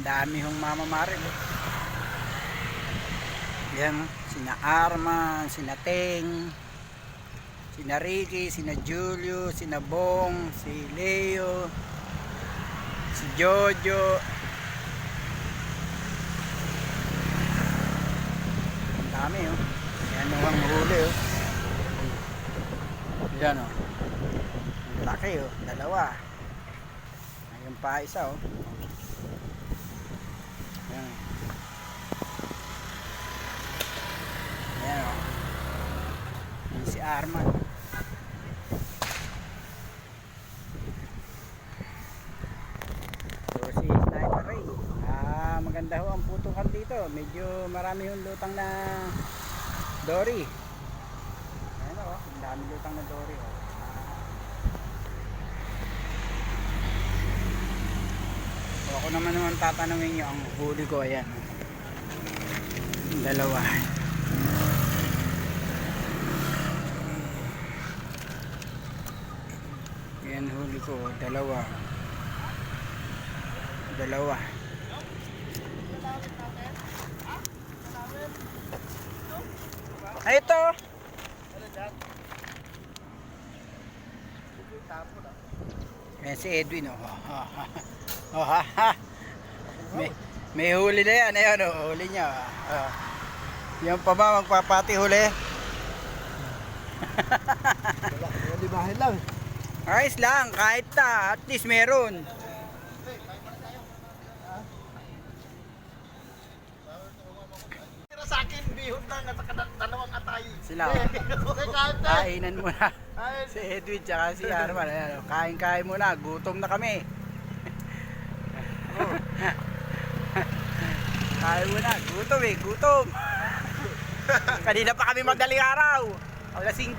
dami hong Mama Maril. Yan, sina Arman, sina Teng, sina Ricky, sina Julio, sina Bong, si Leo, si Jojo. Ang dami oh. Yan ang huli oh. Yan oh. Ang laki oh, dalawa. Ayun pa isa oh. Yan. Yan oh. Yan si Arman. So si Sniper Ray. Maganda ho ang putukan dito. Medyo marami yung lutang na dory. Ayan oh, ang dami lutang na dory oh. So, ako naman tatanungin nyo ang huli ko. Ayan dalawa. Ayan huli ko, dalawa. Ay ito. Ayan si Edwin oh. Oh, ha, ha. May huli na yan. Ayan oh, huli niya. Yan pa ba magpapati huli? Wala, limahin lang. Ayos lang, kahit at least meron. Sa akin, bihon na dalawang atay. Sila kainan muna. Si Edwin tsaka si Arman. Ayan, kain muna, gutom na kami. Kain muna, gutom. Kanina pa kami magdaling araw. Alas 5.